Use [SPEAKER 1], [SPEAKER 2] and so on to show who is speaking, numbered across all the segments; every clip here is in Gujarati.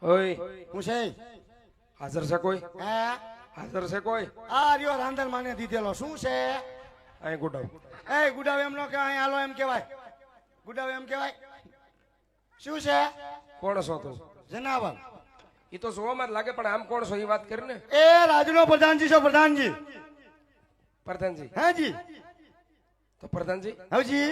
[SPEAKER 1] ઓય
[SPEAKER 2] હું છે
[SPEAKER 1] હાજર છે કોઈ?
[SPEAKER 2] હે
[SPEAKER 1] હાજર છે કોઈ?
[SPEAKER 2] આ રહ્યો રાંધણ માને દીધેલો શું છે
[SPEAKER 1] અહીં ગુડાવ.
[SPEAKER 2] એ ગુડાવ એમ નો કહેવાય હાલો એમ કહેવાય ગુડાવ એમ કહેવાય શું છે
[SPEAKER 1] કોણ છો તું?
[SPEAKER 2] જનાવર
[SPEAKER 1] એ તો જોવામાં જ લાગે પણ આમ કોણ છો એ વાત કરી ને.
[SPEAKER 2] એ રાજનો પ્રધાનજી છો પ્રધાનજી
[SPEAKER 1] પ્રધાનજી?
[SPEAKER 2] હે જી
[SPEAKER 1] તો પ્રધાનજી
[SPEAKER 2] હવજી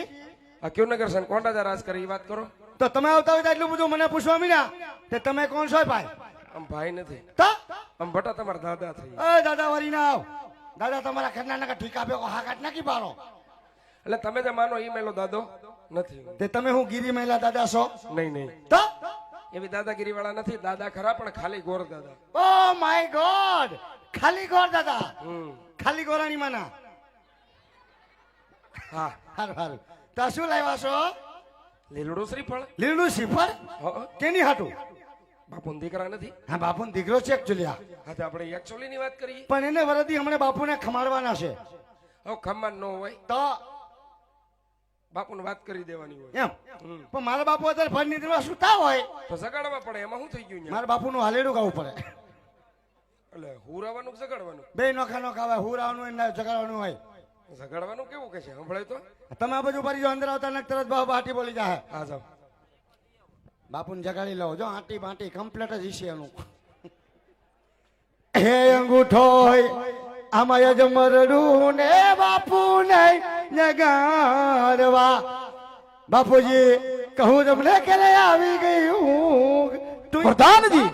[SPEAKER 1] આ કયું નગર છે ને કોણ રાજા રાજ કરે એ વાત કરો.
[SPEAKER 2] તો તમે આવતા હોય તો એટલું બધું મને પૂછવા મીના કે તમે કોણ છો ભાઈ
[SPEAKER 1] આમ ભાઈ નથી,
[SPEAKER 2] તો
[SPEAKER 1] આમ ભટા તમારા દાદા થઈ.
[SPEAKER 2] એ દાદા વરી ના આવ દાદા તમારા ઘરના નકા ઠીકા ભેગો હાકાટ નાખી પાડો
[SPEAKER 1] એટલે તમે જે માનો ઈ મેલો દાદો નથી.
[SPEAKER 2] તે તમે હું ગીરી મહિલા દાદા છો
[SPEAKER 1] નહીં નહીં,
[SPEAKER 2] તો
[SPEAKER 1] એવી દાદાગીરી વાળા નથી. દાદા ખરા પણ ખાલી ગોર દાદા.
[SPEAKER 2] ઓ માય ગોડ ખાલી ગોર દાદા
[SPEAKER 1] હમ
[SPEAKER 2] ખાલી ગોરાની માના
[SPEAKER 1] હા.
[SPEAKER 2] હારું હારું તો શું લાવ્યા છો
[SPEAKER 1] લીલડું શ્રીફળ.
[SPEAKER 2] લીલું શ્રીફળ
[SPEAKER 1] હં.
[SPEAKER 2] કેની હાટું
[SPEAKER 1] બાપુ દીકરા નથી.
[SPEAKER 2] હા બાપુ દીકરો છે એકચ્યુઅલી આ
[SPEAKER 1] હા તો આપણે એકચુઅલી ની વાત કરીએ.
[SPEAKER 2] પણ એને વરદી હમણાં બાપુને ખમાડવાના છે
[SPEAKER 1] હવે ખમ્માન ન હોય
[SPEAKER 2] તો
[SPEAKER 1] બાપુને વાત કરી દેવાની હોય.
[SPEAKER 2] એમ
[SPEAKER 1] હમ.
[SPEAKER 2] પણ મારા બાપુ અત્યારે ફળ નીકળવા સુતા હોય
[SPEAKER 1] તો જગાડવા પડે. એમાં શું થઈ ગયું?
[SPEAKER 2] મારા બાપુનું હાલેડું ગાવું પડે
[SPEAKER 1] એટલે હુરાવાનું કે જગાડવાનું?
[SPEAKER 2] બે નોખા નોખા હોય હુરાવાનું એને જગાડવાનું હોય
[SPEAKER 1] જગાડવાનું કેવું કે છે સંભળાય તો?
[SPEAKER 2] તમે આ બાજુ ફરી જો અંદર આવતા ને તરત બાપ બાટી બોલી જાય
[SPEAKER 1] હા જાઓ.
[SPEAKER 2] બાપુને જગાડી લો જો આંટી બાંટી કમ્પ્લીટ જ ઈશે એનું હે અંગૂઠો આમાં યજમરડું ને બાપુ ને જગાડવા બાપુજી કહું તમને ક્યારે આવી ગયું
[SPEAKER 3] પ્રધાનજી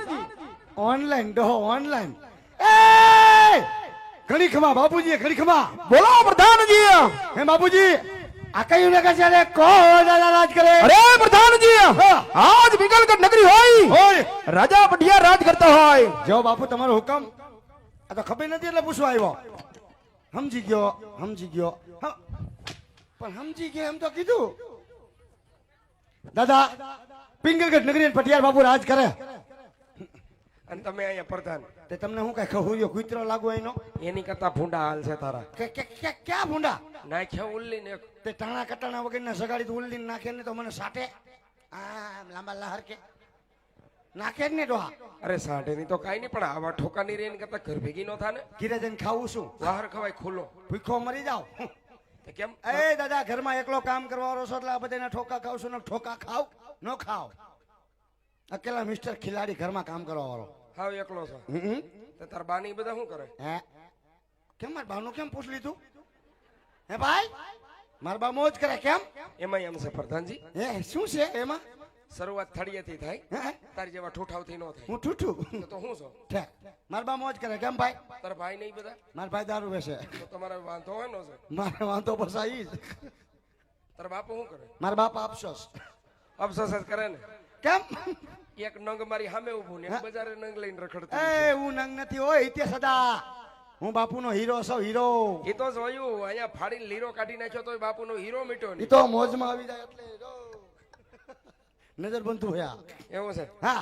[SPEAKER 2] ઓનલાઈન ડો ઓનલાઈન એ ઘડી ખમા બાપુજી ઘડી ખમા
[SPEAKER 3] બોલો પ્રધાનજી.
[SPEAKER 2] હે બાપુજી આ કયું નગર છે રે કો દાદા રાજ કરે
[SPEAKER 3] અરે પ્રધાનજી આજ વિકલગઢ નગરી હોય
[SPEAKER 2] હોય
[SPEAKER 3] રાજા બઢિયા રાજ કરતા હોય.
[SPEAKER 2] જો બાપુ તમારો હુકમ આ તો ખબર નથી એટલે પૂછવા આવ્યો સમજી ગયો પણ સમજી ગયો એમ તો કીધું દાદા પિંગલગઢ નગરી પટિયાર બાપુ રાજ કરે
[SPEAKER 1] અને તમે અહીંયા પ્રધાન.
[SPEAKER 2] તે તમને હું કઈ કહું કુતરો લાગુ એનો
[SPEAKER 1] એની કરતા ભૂંડા હાલ છે તારા.
[SPEAKER 2] ક્યાં ભૂંડા
[SPEAKER 1] નાખ્યા ઉલ્લી ને.
[SPEAKER 2] તે ટાણા કટાણા વગરના સગાડી તો ઉલ્લી નાખે ને તો મને સાટે આ લાંબા લહર કે નાખે જ ને ડોહા.
[SPEAKER 1] અરે સાંઢે ની તો કાઈ નહીં પણ આવા ઠોકાની રે એની કરતા ઘર ભેગી નો થાય ને.
[SPEAKER 2] ઘીરે જઈને ખાવું શું
[SPEAKER 1] બહાર ખવાય ખુલ્લો.
[SPEAKER 2] ભૂખો મરી જાવ
[SPEAKER 1] તો કેમ?
[SPEAKER 2] એ દાદા ઘરમાં એકલો કામ કરવાનો છો એટલે આ બધાના ઠોકા ખાવ છું ને ઠોકા ખાવ નો ખાવ અકેલા મિસ્ટર ખિલાડી ઘરમાં કામ કરવા વાળો
[SPEAKER 1] હાવ એકલો છો. તો તાર બાની બધા શું કરે?
[SPEAKER 2] હે કેમ મારા બાનું કેમ પૂછ લીધું હે ભાઈ મારા બા મોજ કરે કેમ
[SPEAKER 1] એમાં એમ છે પ્રધાનજી,
[SPEAKER 2] હે શું છે એમાં
[SPEAKER 1] શરૂઆત થળિયેથી થાય.
[SPEAKER 2] હે
[SPEAKER 1] તારી જેવા ઠોઠાવથી નો થાય.
[SPEAKER 2] હું ઠૂઠું
[SPEAKER 1] તો હું છો?
[SPEAKER 2] ઠેક મારા બા મોજ કરે કેમ ભાઈ
[SPEAKER 1] તારા ભાઈ નહીં બધા?
[SPEAKER 2] મારા ભાઈ દારૂ વેચે
[SPEAKER 1] તો તમારે વાંધો હોય નો છે.
[SPEAKER 2] મારે વાંધો પસાઈ જ
[SPEAKER 1] તારા બાપુ શું કરે?
[SPEAKER 2] મારા બાપ અફસોસ
[SPEAKER 1] અફસોસ જ કરે ને.
[SPEAKER 2] કેમ
[SPEAKER 1] એક નંગ મારી સામે ઉભું ને એક બજારે નંગ લઈને રખડતું.
[SPEAKER 2] એ હું નંગ નથી હોય ઇતે સદા હું બાપુનો હીરો છું હીરો
[SPEAKER 1] એ તો જોયું અહીંયા ફાડીને લીરો કાઢી નાખ્યો તો બાપુનો હીરો મીટ્યો
[SPEAKER 2] ઈ
[SPEAKER 1] નહીં.
[SPEAKER 2] તો મોજમાં આવી જાય એટલે નજર બંધ હોયા
[SPEAKER 1] એવું છે.
[SPEAKER 2] હા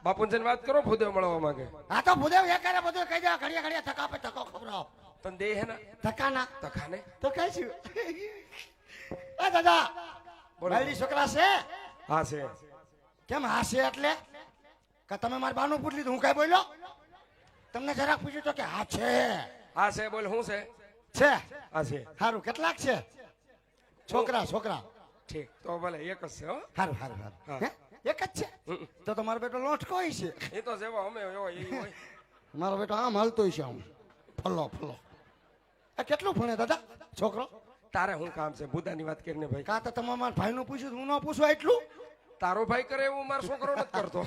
[SPEAKER 1] બાપુને વાત કરો ભૂદેવ મળવા માંગે.
[SPEAKER 2] આ તો ભૂદેવ એ કરે બધું કહી દે ઘડિયા ઘડિયા થકા પે થકો ખબરાવ
[SPEAKER 1] તને દે હે ને
[SPEAKER 2] થકાના
[SPEAKER 1] તખાને.
[SPEAKER 2] તો કઈ છું એ દાદા
[SPEAKER 1] બોલો.
[SPEAKER 2] બાયડી છોકરા છે
[SPEAKER 1] હા છે.
[SPEAKER 2] કેમ હાશે એટલે કે તમે મારા બાનું પૂછ લીધું હું કઈ બોલ્યો તમને જરાક પૂછ્યું તો કે હા છે
[SPEAKER 1] હા છે. બોલ શું છે?
[SPEAKER 2] છે
[SPEAKER 1] હા છે.
[SPEAKER 2] સારું કેટલાક છે છોકરા છોકરા
[SPEAKER 1] ઠીક તો ભલે એક જ છે હો.
[SPEAKER 2] સારું સારું સારું
[SPEAKER 1] હા.
[SPEAKER 2] હે? એક જ છે તો તમારો બેટો લોટકો છે
[SPEAKER 1] એ તો જેવો અમે એવો એ હોય.
[SPEAKER 2] મારો બેટો આમ હાલતો છે આમ ફલો ફલો આ કેટલું ભણે દાદા છોકરો
[SPEAKER 1] તારે શું કામ છે બુદાની વાત કરીને ભાઈ?
[SPEAKER 2] કાં તો તમે મારા ભાઈનું પૂછ્યું હું ન પૂછવા એટલું
[SPEAKER 1] તારો ભાઈ કરે એવું મારો છોકરો નથી કરતો.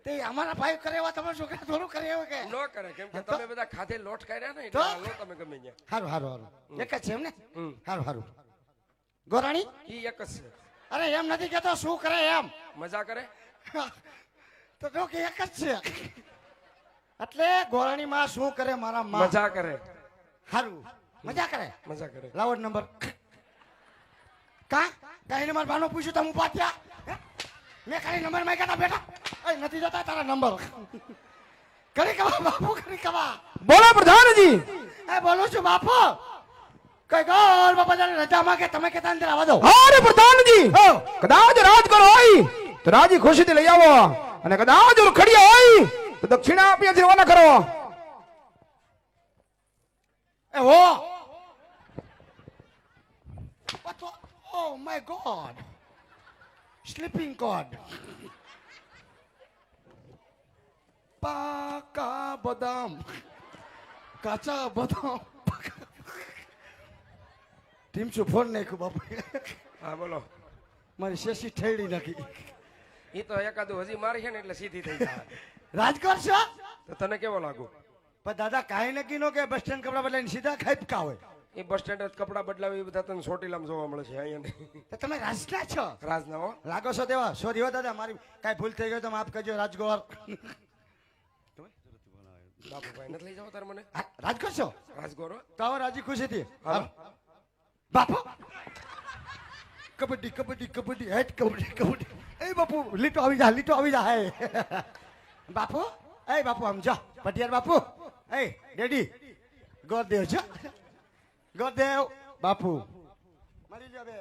[SPEAKER 2] તે અમારા ભાઈ કરે એવા તમારા છોકરા થોડું કરે એવું કે
[SPEAKER 1] ન કરે કેમ કે તમે બધા ખાધે લોટ કાઢ્યા ને
[SPEAKER 2] તો?
[SPEAKER 1] એટલે હાલો તમે ગમે ત્યાં.
[SPEAKER 2] સારું સારું સારું એક જ છે એમ ને
[SPEAKER 1] હમ.
[SPEAKER 2] સારું સારું ગોરાણી
[SPEAKER 1] ઈ એક જ છે.
[SPEAKER 2] અરે એમ નથી કેતો શું કરે એમ
[SPEAKER 1] મજા કરે.
[SPEAKER 2] તો જો કે એક જ છે એટલે ગોરાણી માં શું કરે મારા માં
[SPEAKER 1] મજા કરે.
[SPEAKER 2] સારું મજા કરે
[SPEAKER 1] મજા કરે.
[SPEAKER 2] લાવો નંબર કા કઈને મારા બાનો પૂછ્યું તો હું પાત્યા હે? મેં ખાલી નંબર માંગ્યા તા બેટા એ નથી જતા તારા નંબર કરી કવા બાપુ કરી કવા
[SPEAKER 3] બોલો પ્રધાનજી.
[SPEAKER 2] એ બોલું છું બાપુ કઈ ગોર બાપા જાણે રજા માંગે તમે કેતા અંદર આવવા દો
[SPEAKER 3] અરે પ્રધાનજી
[SPEAKER 2] હો
[SPEAKER 3] કદાચ રાજ કરો હોય તો રાજી ખુશીથી લઈ આવો અને કદાચ ઓલું ખડિયા હોય તો દક્ષિણા આપીને રવાના કરો.
[SPEAKER 2] એ હો oh my God sleeping God પાકા બદામ કાચા બદામ ટીમચું ફોન નાખ્યું બાપુ
[SPEAKER 1] હા બોલો.
[SPEAKER 2] મારી શેષી ઠેડી નાખી
[SPEAKER 1] એ તો એકાદું હજી મારી છે ને એટલે સીધી થઈ જાય.
[SPEAKER 2] રાજકોટ છો
[SPEAKER 1] તો તને કેવો લાગુ?
[SPEAKER 2] પણ દાદા કાંઈ નક્કી નો કે બસ સ્ટેન્ડ કપડા બદલાઈને સીધા ખાઈપકા હોય
[SPEAKER 1] એ બસ સ્ટેન્ડ જ કપડાં બદલાવે એ બધા તને ચોટીલામાં જોવા મળે છે, અહીંયા નહીં.
[SPEAKER 2] તો તમે રાજના છો
[SPEAKER 1] રાજના હો.
[SPEAKER 2] લાગો છો તેવા સોરી હો દાદા મારી કાંઈ ભૂલ થઈ ગઈ તો માફ કરજો રાજગોર
[SPEAKER 1] બાપુભાઈ નથી લઈ જાવ તાર મને?
[SPEAKER 2] રાજકોટ છો
[SPEAKER 1] રાજગોર હો.
[SPEAKER 2] તો આવો રાજી ખુશીથી
[SPEAKER 1] હાલો.
[SPEAKER 2] બાપુ કબડ્ડી કબડ્ડી કબડ્ડી હેટ કબડ્ડી કબડ્ડી એ બાપુ લીટો આવી જા હે બાપુ એ બાપુ આમ જા પટિયાર બાપુ એ ડેડી ગોરદેવ છો ગોરદેવ બાપુ મળી લ્યો બે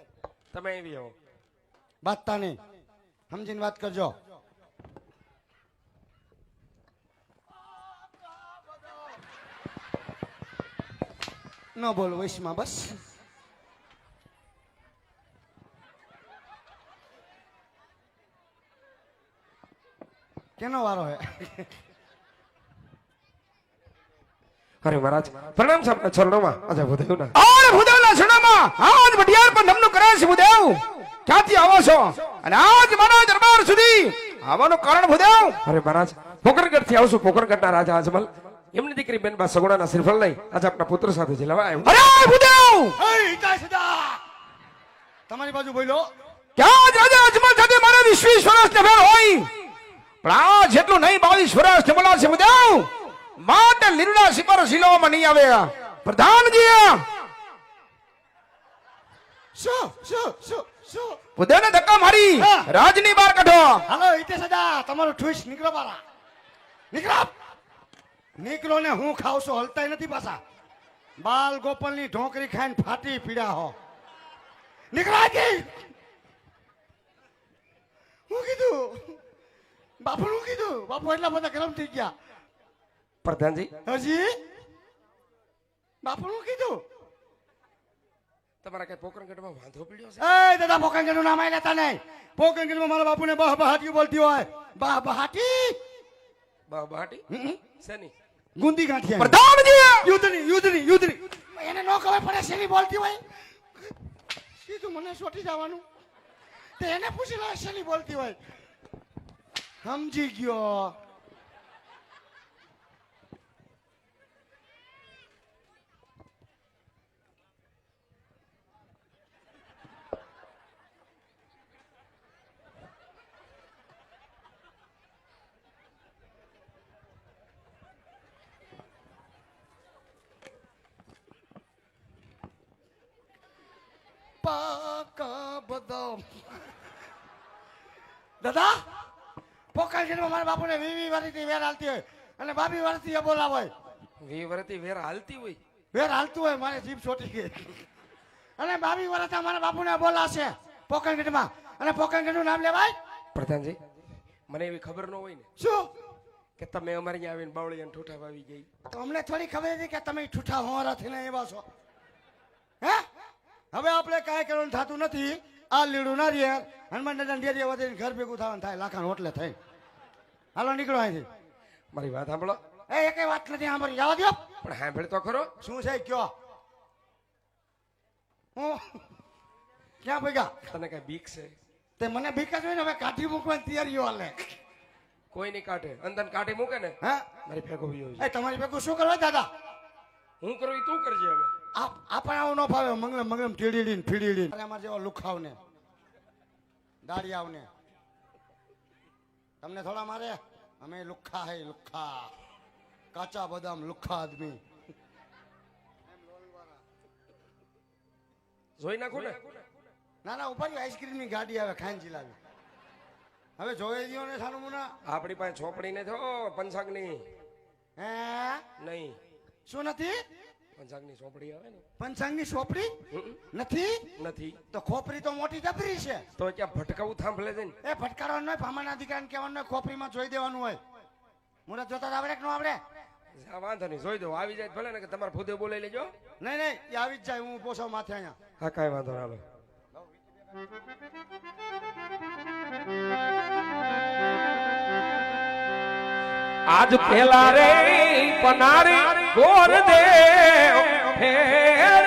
[SPEAKER 1] તમે આવી આવો.
[SPEAKER 2] બાતતા નહીં સમજીને વાત કરજો ન બોલ વૈશમાં બસ કેનો વારો હે
[SPEAKER 1] અરે મહારાજ પ્રણામ છે આપના ચરણોમાં. અચ્છા ભૂદેવના.
[SPEAKER 3] આરે ભૂદેવના શરણમાં આજ ભટિયાર પર નમનું કરે છે ભૂદેવ. ક્યાંથી આવો છો અને આજ મારા દરબાર સુધી આવવાનું કારણ ભૂદેવ?
[SPEAKER 1] અરે મહારાજ પોકરગઢ થી આવું છું. પોકરગઢના રાજા અજમલ એમની દીકરી બેનબા સગુણાના શ્રીફળ લઈ આજે આપના પુત્ર સાથે જિલ્લાવા આવ્યો.
[SPEAKER 3] અરે ભૂદેવ
[SPEAKER 2] એ હિતા સદા તમારી બાજુ બોલો
[SPEAKER 3] ક્યાં જ રાજા અજમલ સાથે મારે 20 વર્ષ ને ફેર હોય પણ આ જેટલું નહીં 22 વર્ષ ને બોલાશે ભૂદેવ માટે લીરડા સિપર શિલોમાં નહીં આવે પ્રધાનજી.
[SPEAKER 2] શું
[SPEAKER 3] ભૂદેવને ધક્કા મારી રાજની બહાર કાઢો.
[SPEAKER 2] હાલો હિતે સદા તમારું ઠુસ નીકળો બારા નીકળો ને હું ખાવ છું હલતાય નથી પાછા બાલ ગોપાલ ની ઢોકરી ખાઈને ફાટી પીડા હો નીકળાજી હું કીધું બાપુ નું કીધું બાપુ એટલા બધા ગરમ થઈ ગયા
[SPEAKER 1] પ્રધાનજી
[SPEAKER 2] હજી બાપુ નું કીધું
[SPEAKER 1] તમારા કઈ પોકરગઢમાં વાંધો પડ્યો છે?
[SPEAKER 2] એ દાદા પોકંગડ નું નામ આઈ લેતા નહીં પોકંગડ માં મારા બાપુ ને બહ બહાટી બોલતી હોય બહ બહાટી
[SPEAKER 1] બહાટી શેની?
[SPEAKER 2] ગુંદી ગાંઠિયા
[SPEAKER 3] પ્રધાનજી
[SPEAKER 2] યુદ્ધની એને નો ખબર પડે શેની બોલતી હોય સીધું મને સોટી જવાનું તે એને પૂછી લે શેની બોલતી હોય સમજી ગયો પાકા બદામ દાદા પોકાલ જેમાં મારા બાપુને 20 વર્ષથી વેર હાલતી હોય અને 22 વર્ષથી બોલાવ હોય
[SPEAKER 1] 20 વર્ષથી વેર હાલતી હોય
[SPEAKER 2] વેર હાલતું હોય મારે જીભ છોટી ગઈ અને 22 વર્ષથી મારા બાપુને બોલાશે પોકંગઢમાં અને પોકંગઢનું નામ લેવાય
[SPEAKER 1] પ્રધાનજી મને એવી ખબર ન હોય ને
[SPEAKER 2] શું
[SPEAKER 1] કે તમે અમારે અહીંયા આવીને બાવળિયાને ઠૂઠા વાવી ગઈ.
[SPEAKER 2] તો અમને થોડી ખબર હતી કે તમે ઠૂઠા હોવાના થઈને એવા છો હે હવે આપણે કાંઈ કરવાનું થતું નથી આ લીડું ના રે હનુમાન દાદા ડેરી વધીને ઘર ભેગું થવાનું થાય લાખાન હોટલે થઈ હાલો નીકળો અહીંથી
[SPEAKER 1] મારી વાત સાંભળો.
[SPEAKER 2] એ એકેય વાત નથી સાંભળી જવા દો
[SPEAKER 1] પણ સાંભળ તો ખરો.
[SPEAKER 2] શું છે કયો હું ક્યાં ભેગા
[SPEAKER 1] તને કઈ બીક છે?
[SPEAKER 2] તે મને બીક જ હોય ને હવે કાઢી મૂકવાની તૈયારીઓ હાલે
[SPEAKER 1] કોઈ નહીં કાઢે. અંદર કાઢી મૂકે ને
[SPEAKER 2] હા
[SPEAKER 1] મારી ભેગો બી હોય.
[SPEAKER 2] એ તમારી ભેગું શું કરવા દાદા
[SPEAKER 1] હું કરું ઈ તું કરજે હવે.
[SPEAKER 2] આપણે આવું ન ફાવે મંગલમ મંગલમ ટીડીડીન ફીડીડીન અમારે જેવા લુખાવને દાડિયાવને તમને થોડા મારે અમે લુખ્ખા હે લુખ્ખા કાચા બદામ લુખ્ખા આદમી
[SPEAKER 1] જોઈ નાખું ને.
[SPEAKER 2] ના ના ઉપર આઈસ્ક્રીમ ની ગાડી આવે ખાઈને જીલાવી હવે જોઈ દો ને સારું મુના
[SPEAKER 1] આપણી પાસે ચોપડી ને થયો પંચાંગ ની
[SPEAKER 2] હે
[SPEAKER 1] નહીં.
[SPEAKER 2] શું નથી
[SPEAKER 1] પંચાંગની ચોપડી આવે ને
[SPEAKER 2] પંચાંગની સોપડી
[SPEAKER 1] હમ,
[SPEAKER 2] નથી
[SPEAKER 1] નથી
[SPEAKER 2] તો ખોપરી તો મોટી જબરી છે.
[SPEAKER 1] તો ક્યાં ભટકાવું થાંભલે છે ને
[SPEAKER 2] એ ફટકારવાનું હોય, ભામાના દીકરાને કહેવાનું હોય, ખોપરીમાં જોઈ દેવાનું હોય. મુરત જોતા તો આવડે કે ન આવડે?
[SPEAKER 1] આ વાંધો નહીં જોઈ દો આવી જાય તો ભલે ને કે તમારે ભૂદે બોલાઈ લેજો.
[SPEAKER 2] નહીં નહીં, એ આવી જ જાય. હું પોસાવ માથે અહીંયા.
[SPEAKER 1] હા કાંઈ વાંધો ના હાલો. આજ પેલા રે પનારી ગોર દેવ ફેર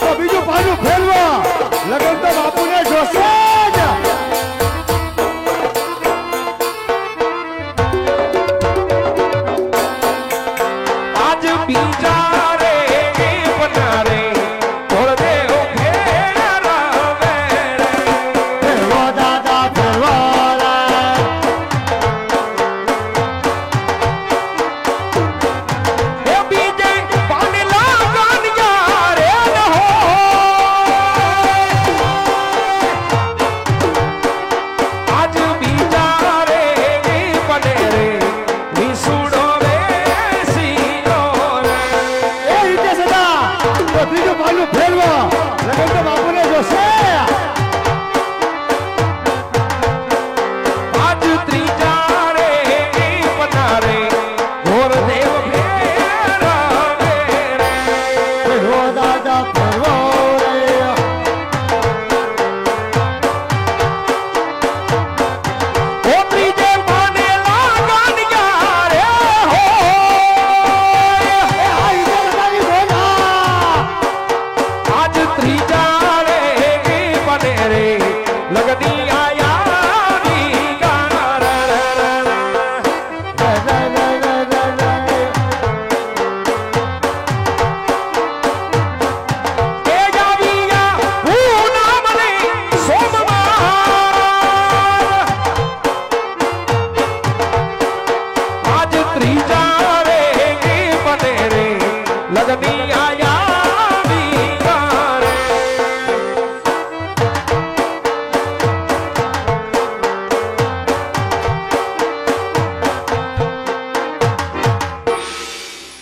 [SPEAKER 2] તો બીજું પાછું ફેરવા લગન તો બાપુને જોશે જ.
[SPEAKER 1] આજ બીજા રે પનારે ગોર દેવ ફેર
[SPEAKER 2] ફેરવો દાદા ફેરવો રે.
[SPEAKER 1] એ બીજે પાનેલા ગાનિયા રે ન હો આજ બીજા રે પને રે વિસુડો વેસીનો રે
[SPEAKER 2] એ રીતે સદા તો બીજું પાછું ફેરવા લગન તો બાપુને જોશે.
[SPEAKER 1] આજ ત્રીજા રે પનારે ગોર દેવ ફેર
[SPEAKER 2] ફેરવો દાદા ફેરવો રે.
[SPEAKER 1] ઓ ત્રીજે પાનેલા ગાનિયા રે હો
[SPEAKER 2] એ આ રીતે સદાની બોલા.
[SPEAKER 1] આજ ત્રીજા રે બને રે લગની આયા ની ગાના રે રે રે. એ જાવિયા હું નામને સોમવાર આજ ત્રીજા રે બને રે લગની આયા ની ગાના રે.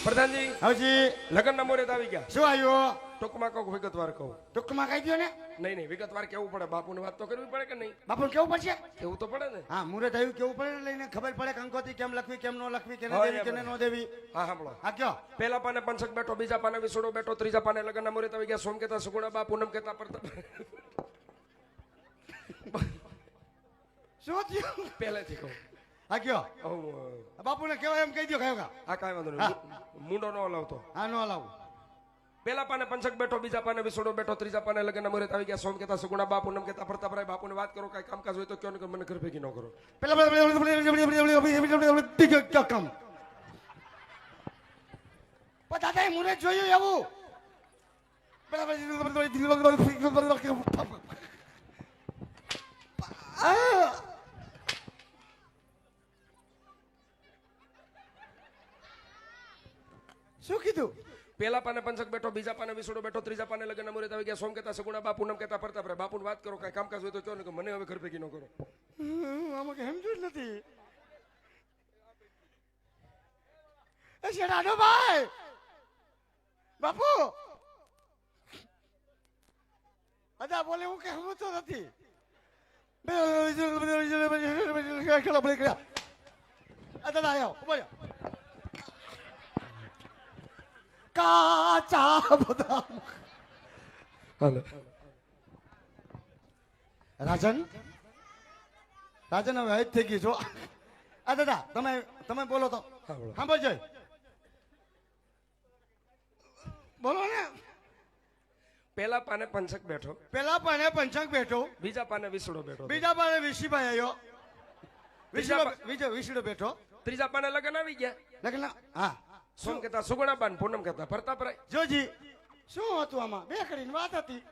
[SPEAKER 1] પ્રધાનજી
[SPEAKER 2] હજી
[SPEAKER 1] લગ્નના મુહૂર્ત આવી ગયા.
[SPEAKER 2] શું આવ્યું?
[SPEAKER 1] ટૂંકમાં કહું વિગતવાર કહું?
[SPEAKER 2] ટૂંકમાં કહી દો ને.
[SPEAKER 1] નહીં નહીં વિગતવાર કેવું પડે. બાપુને વાત તો કરવી પડે કે નહીં?
[SPEAKER 2] બાપુ કેવું પડશે?
[SPEAKER 1] કેવું તો પડે ને.
[SPEAKER 2] હા, મુહૂર્ત આવ્યું કેવું પડે ને, લઈને ખબર પડે કંકોત્રી કેમ લખવી, કેમ ન લખવી, કેને
[SPEAKER 1] હા,
[SPEAKER 2] દેવી,
[SPEAKER 1] એમ
[SPEAKER 2] કેને
[SPEAKER 1] એમ.
[SPEAKER 2] ન દેવી.
[SPEAKER 1] હા સાંભળો.
[SPEAKER 2] હા કયો?
[SPEAKER 1] પેલા પાને પંચક બેઠો, બીજા પાને વિસુડો બેઠો, ત્રીજા પાને લગ્નના મુહૂર્ત આવી ગયા. સોમ કેતા સુગુણા બા, પૂનમ કેતા પરતા.
[SPEAKER 2] શું થયું?
[SPEAKER 1] પહેલેથી કહું.
[SPEAKER 2] હા કયો? બાપુને કેવાય એમ કહી દો. કયો કા?
[SPEAKER 1] આ કાંઈ વાંધો નહીં. મુંડો ન હલાવતો.
[SPEAKER 2] હા, ન હલાવું.
[SPEAKER 1] પેલા પાને પંચક બેઠો, બીજા પાને વિસુડો બેઠો, ત્રીજા પાને લગ્નના મુહૂર્ત આવી ગયા. સોમ કેતા સુગુણા બા, પૂનમ કેતા પરતા ભરાય. બાપુને વાત કરો, કાંઈ કામકાજ હોય તો કયો ને મને ઘર ભેગી ન કરો.
[SPEAKER 2] પેલા કામ દાદા મુહૂર્ત જોયું એવું. શું કીધું?
[SPEAKER 1] પેલા પાને પંચક બેઠો, બીજા પાને વિસુડો બેઠો, ત્રીજા પાને લગ્નના મુહૂર્ત આવી ગયા. સોમ કેતા સુગુણા બા, પૂનમ કેતા પરતા ભરાય. બાપુને વાત કરો, કાંઈ કામકાજ હોય તો કયો ને મને હવે ઘર ભેગી ન કરો.
[SPEAKER 2] આમાં કેમ જ નથી. એ શેઠાનો ભાઈ બાપુ અદા બોલે હું કે સમજતો નથી. અદા આવ્યો બોલ્યો કાચા બદામ.
[SPEAKER 1] હાલો.
[SPEAKER 2] રાજન રાજન હવે હજ થઈ ગઈ છો. આ દાદા તમે બોલો તો
[SPEAKER 1] હા, બોલો.
[SPEAKER 2] સાંભળજો. બોલો ને.
[SPEAKER 1] પેલા પાને પંચક બેઠો,
[SPEAKER 2] પેલા પાને પંચાંગ બેઠો,
[SPEAKER 1] બીજા પાને વિસુડો બેઠો,
[SPEAKER 2] બીજા પાને વિશીભાઈ આવ્યો, વિશીડો બેઠો,
[SPEAKER 1] ત્રીજા પાને લગ્ન આવી ગયા.
[SPEAKER 2] લગ્ન. હા
[SPEAKER 1] સોમ કેતા સુગુણા બાન, પૂનમ કેતા ફરતા પરાય.
[SPEAKER 2] જોજી શું હતું આમાં? બે કરીને વાત હતી.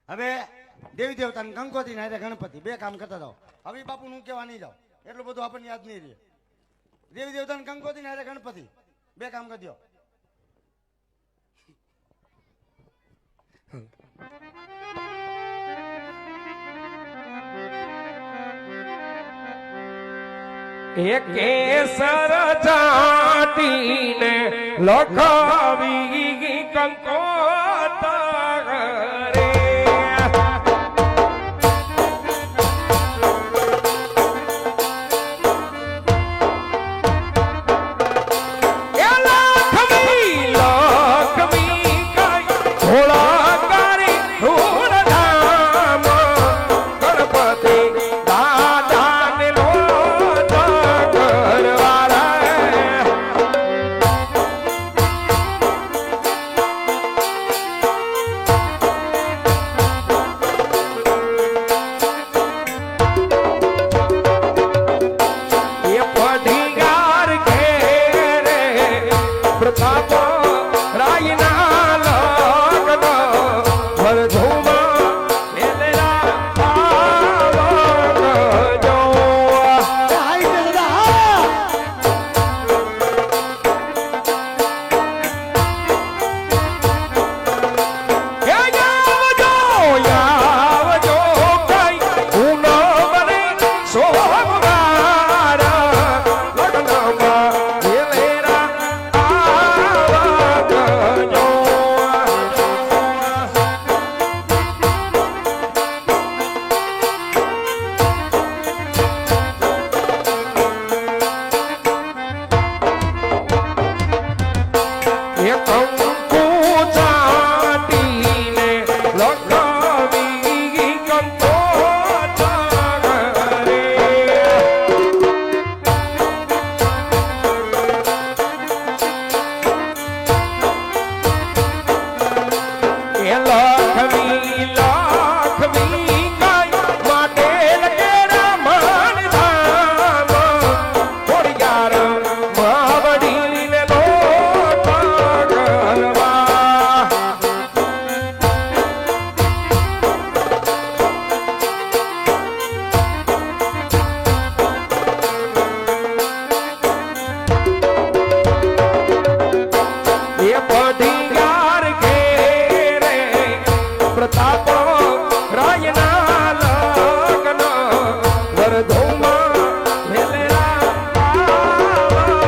[SPEAKER 2] હવે દેવી દેવતા કંકોત્રી ને ગણપતિ બે કામ કરતા જાઓ. હવે બાપુ હું કેવા નહીં જાઉં, એટલું બધું આપણને યાદ નહીં રહે. દેવી દેવતા કંકોત્રી ને ગણપતિ બે કામ કરી દો.
[SPEAKER 1] એ કેસર ચાટીને લખાવી કંકોતા રે. એ લખવી લખવી કઈ થોડા કરી ધૂળ ધામ ગણપતિ દાદાને લોટા કરવાલા. એ પઢીગાર ઘેરે પ્રતાપ રાયના લગ્ન ભરધુમાં મેલેલા આવજો.
[SPEAKER 2] હાઈ દાદા,
[SPEAKER 1] હે આવજો આવજો કઈ હું બને સોમવાર લગ્નમાં મેલેલા આવજો. એ કંકુ ચાટીને લખાવી કંકોત્રા રે. એ લખવી લખવી કઈ માટે લગેરા મન ધામ ખોડિયાર માવડીને લોટા કરવા. એ પઢીગાર ઘેરે પ્રતાપ રાયના લગ્ન વરધુમાં મેલેલા આવજો.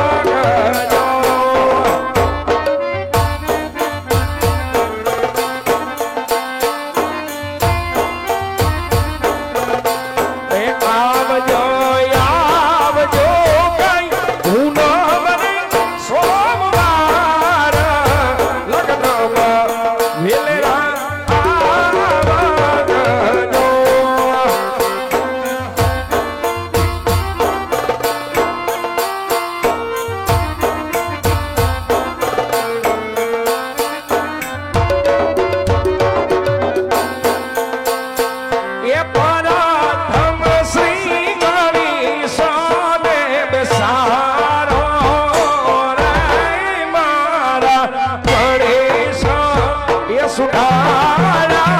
[SPEAKER 1] એ આવજો આવજો કઈ હું બને સોમવાર લગ્નમાં મેલેલા આવજો. એ પરાથમ શ્રી ગણેશ દેવ સારો રે મારા ગણેશ એ સુધારા.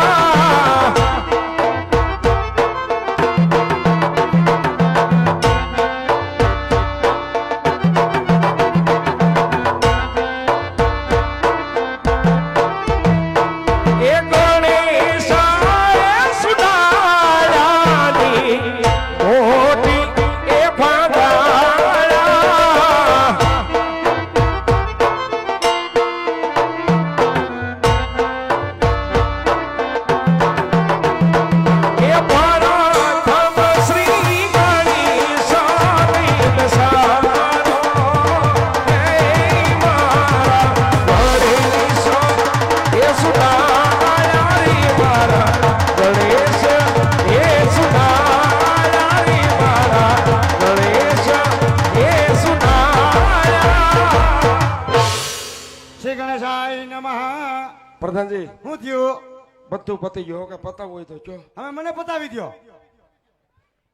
[SPEAKER 1] એ ગણેશ સુધારાની મોટી એ ફાંદારા. એ પરાથમ શ્રી ગણેશ દેવ સારો હે મારા ગણેશ એ સુધારા રે મારા ગણેશ એ સુધારા રે મારા ગણેશ એ સુધારા.
[SPEAKER 2] શ્રી ગણેશાય નમઃ.
[SPEAKER 1] પ્રધાનજી
[SPEAKER 2] હું થયું?
[SPEAKER 1] બધું પતી ગયું કે પતાવ હોય તો કયો.
[SPEAKER 2] હવે મને પતાવી દો.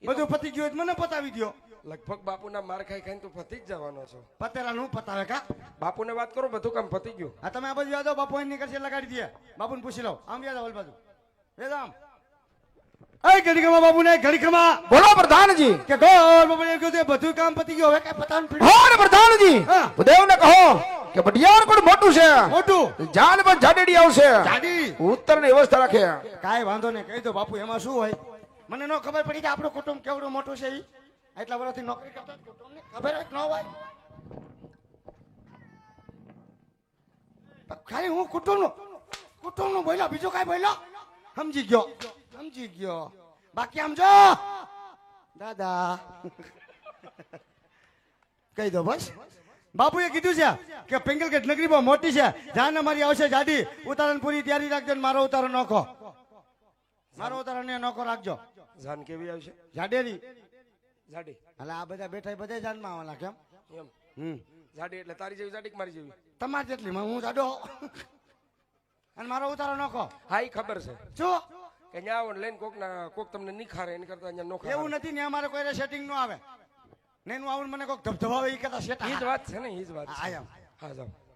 [SPEAKER 2] બધું પતી ગયું હોય તો મને પતાવી દો.
[SPEAKER 1] લગભગ બાપુના માર ખાઈ ખાઈને તું પતી જ જવાનો છો.
[SPEAKER 2] પતેલા નું પતાવે કા?
[SPEAKER 1] બાપુને વાત કરો બધું કામ પતી ગયું.
[SPEAKER 2] આ તમે આ બાજુ યાદો બાપુ અહીં નીકળશે લગાડી દે. બાપુને પૂછી લો. આમ યાદો ઓલ બાજુ વેદામ એ ઘડીકમાં બાપુ ને ઘડીકમાં
[SPEAKER 3] બોલો પ્રધાનજી
[SPEAKER 2] કે ગોર બાપુ ને કીધું બધું કામ પતી ગયું હવે કઈ પતાન પીડ્યું
[SPEAKER 3] હો ને પ્રધાનજી
[SPEAKER 2] હા.
[SPEAKER 3] ભૂદેવને કહો કે ભટિયાર કોણ મોટું છે
[SPEAKER 2] મોટું
[SPEAKER 3] જાન પર જાડેડી આવશે
[SPEAKER 2] જાડી
[SPEAKER 3] ઉત્તરની વ્યવસ્થા રાખે
[SPEAKER 2] કાંઈ વાંધો નહીં કહી દો બાપુ એમાં શું હોય મને ન ખબર પડી કે આપણું કુટુંબ કેવડું મોટું છે ઈ એટલા વર્ષથી નોકરી કરતો કુટુંબને ખબર જ ન હોય ખાલી હું કુટુંબનું બોલ્યો બીજું કાંઈ બોલ્યો સમજી ગયો બાકી આમ જો દાદા કહી દો બસ બાપુએ કીધું છે કે પિંગલગઢ નગરી બહુ મોટી છે જાન અમારી આવશે જાડી ઉતારણ પૂરી તૈયારી રાખજો ને મારો ઉતારો નોખો મારો ઉતારો ને નોખો રાખજો
[SPEAKER 1] જાન કેવી આવશે
[SPEAKER 2] જાડેરી
[SPEAKER 1] જાડી
[SPEAKER 2] એટલે આ બધા બેઠા બધે જાનમાં આવવાના કેમ
[SPEAKER 1] એમ જાડી એટલે તારી જેવી જાડી કે મારી જેવી
[SPEAKER 2] તમારે જેટલી હું જાડો અને મારો ઉતારો નોખો
[SPEAKER 1] હા ઈ ખબર છે
[SPEAKER 2] શું
[SPEAKER 1] કે ન્યા આવો ને લઈને કોક તમને નિખારે એની કરતા અહીંયા નોખા
[SPEAKER 2] એવું નથી ને અમારે કોઈ સેટિંગ નો આવે ને એનું આવું મને કોઈક ધબધબાવે એ કરતા સેટ
[SPEAKER 1] ઈ જ વાત છે ને ઈ જ વાત છે
[SPEAKER 2] આયા
[SPEAKER 1] હા જાઓ